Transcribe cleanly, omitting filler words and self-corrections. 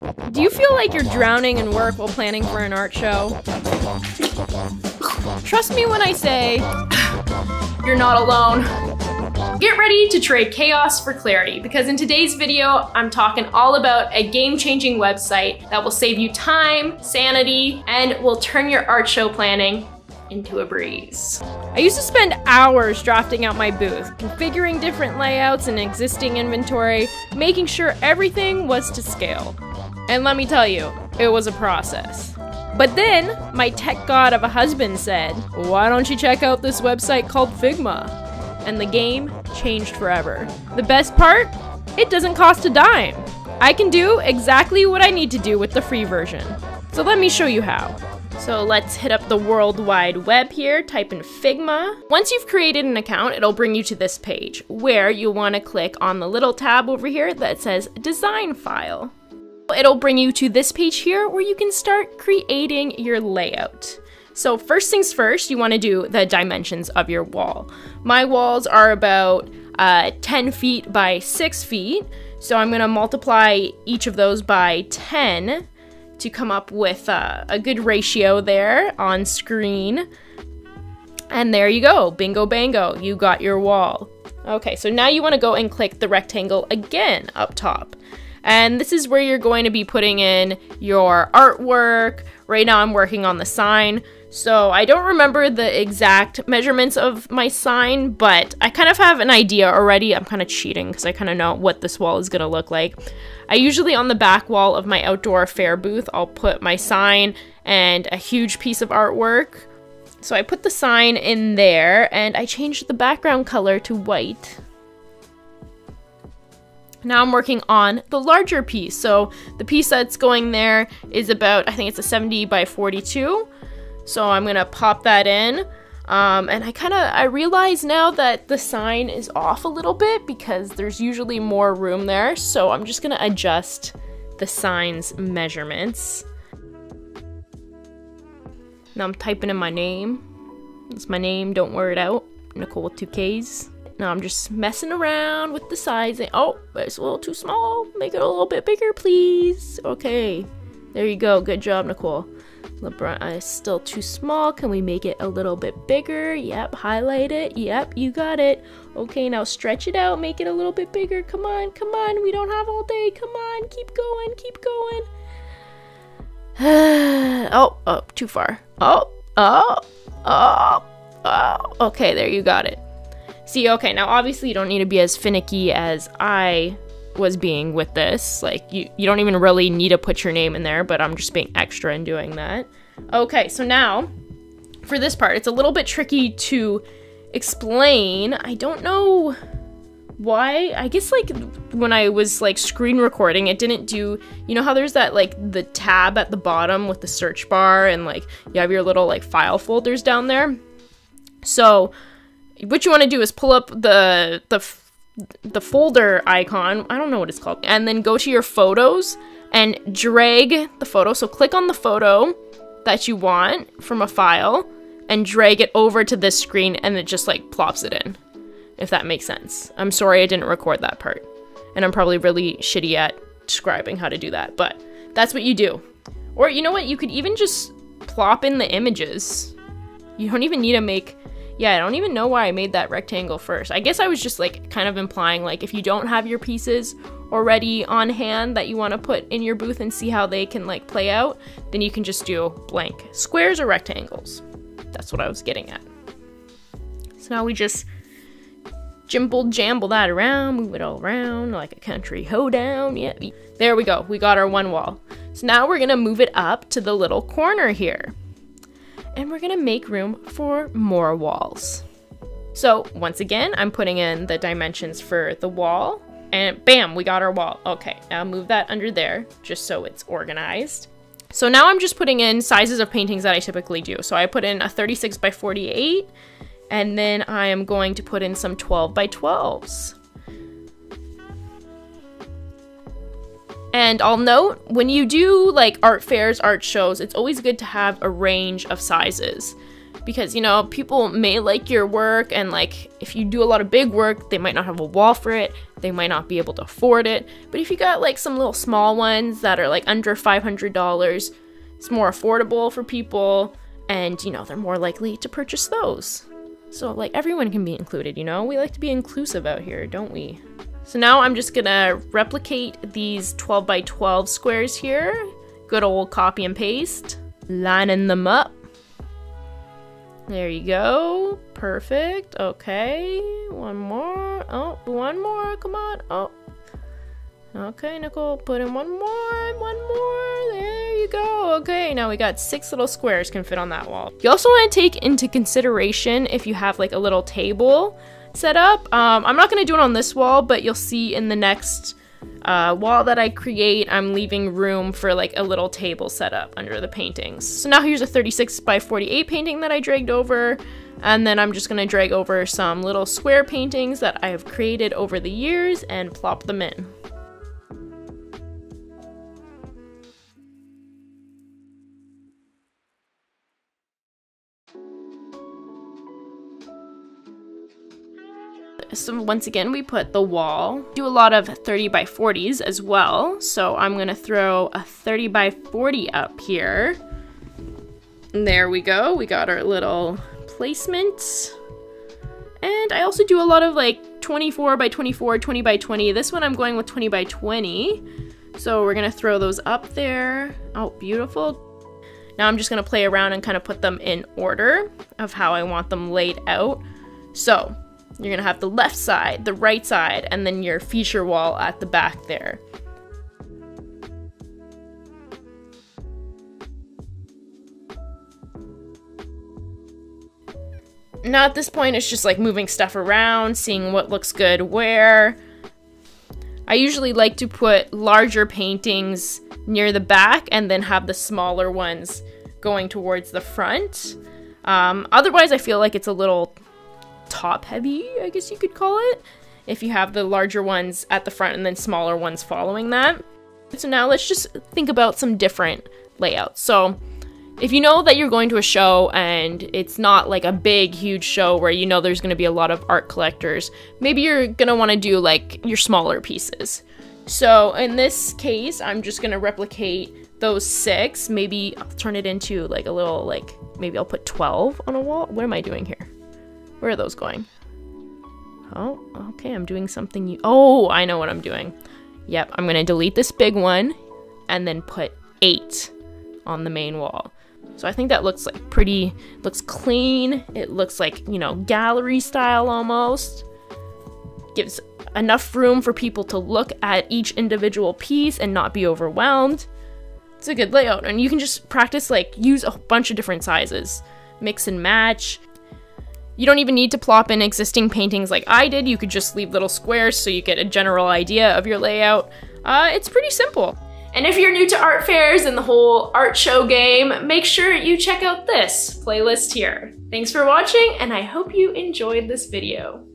Do you feel like you're drowning in work while planning for an art show? Trust me when I say, you're not alone. Get ready to trade chaos for clarity, because in today's video, I'm talking all about a game-changing website that will save you time, sanity, and will turn your art show planning into a breeze. I used to spend hours drafting out my booth, configuring different layouts and existing inventory, making sure everything was to scale. And let me tell you, it was a process. But then, my tech god of a husband said, why don't you check out this website called Figma? And the game changed forever. The best part? It doesn't cost a dime. I can do exactly what I need to do with the free version. So let me show you how. So let's hit up the World Wide Web here, type in Figma. Once you've created an account, it'll bring you to this page, where you'll want to click on the little tab over here that says Design File. It'll bring you to this page here where you can start creating your layout. So first things first, you want to do the dimensions of your wall. My walls are about 10 feet by 6 feet, so I'm going to multiply each of those by 10 to come up with a good ratio there on screen. And there you go, bingo bango, you got your wall. Okay, so now you want to go and click the rectangle again up top. And this is where you're going to be putting in your artwork. Right now I'm working on the sign, so I don't remember the exact measurements of my sign, but I kind of have an idea already. I'm kind of cheating because I kind of know what this wall is going to look like. I usually, on the back wall of my outdoor fair booth, I'll put my sign and a huge piece of artwork. So I put the sign in there, and I changed the background color to white. Now I'm working on the larger piece. So the piece that's going there is about, I think it's a 70 by 42. So I'm gonna pop that in. And I realize now that the sign is off a little bit because there's usually more room there. So I'm just gonna adjust the sign's measurements. Now I'm typing in my name. It's my name, don't wear it out. Nicole with 2 Ks. Now I'm just messing around with the sizing. Oh, it's a little too small. Make it a little bit bigger, please. Okay, there you go. Good job, Nicole. LeBron is still too small. Can we make it a little bit bigger? Yep, highlight it. Yep, you got it. Okay, now stretch it out. Make it a little bit bigger. Come on, come on. We don't have all day. Come on, keep going, keep going. Oh, too far. Oh. Okay, there, you got it. See, okay, now obviously you don't need to be as finicky as I was being with this. Like, you don't even really need to put your name in there, but I'm just being extra in doing that. Okay, so now, for this part, it's a little bit tricky to explain. I don't know why. I guess, like, when I was, like, screen recording, it didn't do, you know how there's that, like, the tab at the bottom with the search bar, and, like, you have your little, like, file folders down there? So what you want to do is pull up the folder icon, I don't know what it's called, and then go to your photos and drag the photo. So click on the photo that you want from a file and drag it over to this screen, and it just like plops it in, if that makes sense. I'm sorry I didn't record that part, and I'm probably really shitty at describing how to do that, but that's what you do. Or you know what, you could even just plop in the images. You don't even need to make... Yeah, I don't even know why I made that rectangle first. I guess I was just like kind of implying, like, if you don't have your pieces already on hand that you want to put in your booth and see how they can like play out, then you can just do blank squares or rectangles. That's what I was getting at. So now we just jamble that around, move it all around like a country hoedown. Yeah, there we go. We got our one wall. So now we're gonna move it up to the little corner here. And we're gonna make room for more walls. So once again, I'm putting in the dimensions for the wall, and bam, we got our wall. Okay, now move that under there, just so it's organized. So now I'm just putting in sizes of paintings that I typically do. So I put in a 36 by 48, and then I am going to put in some 12 by 12s. And I'll note, when you do like art fairs, art shows, it's always good to have a range of sizes. because, you know, people may like your work, and like if you do a lot of big work, they might not have a wall for it, they might not be able to afford it. But if you got like some little small ones that are like under $500, it's more affordable for people, and you know, they're more likely to purchase those. So like everyone can be included, you know? We like to be inclusive out here, don't we? So now I'm just gonna replicate these 12 by 12 squares here. Good old copy and paste. Lining them up. There you go. Perfect. Okay. One more. Oh, one more. Come on. Oh. Okay, Nicole, put in one more. One more. There you go. Okay, now we got 6 little squares can fit on that wall. You also want to take into consideration if you have like a little table set up. I'm not going to do it on this wall, but you'll see in the next wall that I create, I'm leaving room for like a little table set up under the paintings. So now here's a 36 by 48 painting that I dragged over, and then I'm just going to drag over some little square paintings that I have created over the years and plop them in. So once again, we put the wall. Do a lot of 30 by 40s as well. So I'm gonna throw a 30 by 40 up here. And there we go. We got our little placement. And I also do a lot of like 24 by 24, 20 by 20. This one I'm going with 20 by 20. So we're gonna throw those up there. Oh, beautiful. Now I'm just gonna play around and kind of put them in order of how I want them laid out. So you're gonna have the left side, the right side, and then your feature wall at the back there. Now at this point, it's just like moving stuff around, seeing what looks good where. I usually like to put larger paintings near the back and then have the smaller ones going towards the front. Otherwise, I feel like it's a little top heavy, I guess you could call it, if you have the larger ones at the front and then smaller ones following that. So now let's just think about some different layouts. So if you know that you're going to a show and it's not like a big, huge show where you know there's going to be a lot of art collectors, maybe you're going to want to do like your smaller pieces. So in this case, I'm just going to replicate those 6. Maybe I'll turn it into like a little, like, maybe I'll put 12 on a wall. What am I doing here? Where are those going? Oh, okay, I'm doing something new. Oh, I know what I'm doing. Yep, I'm gonna delete this big one and then put 8 on the main wall. So I think that looks like pretty, looks clean. It looks like, you know, gallery style almost. Gives enough room for people to look at each individual piece and not be overwhelmed. It's a good layout, and you can just practice, like, use a bunch of different sizes. Mix and match. You don't even need to plop in existing paintings like I did. You could just leave little squares so you get a general idea of your layout. It's pretty simple. And if you're new to art fairs and the whole art show game, make sure you check out this playlist here. Thanks for watching, and I hope you enjoyed this video.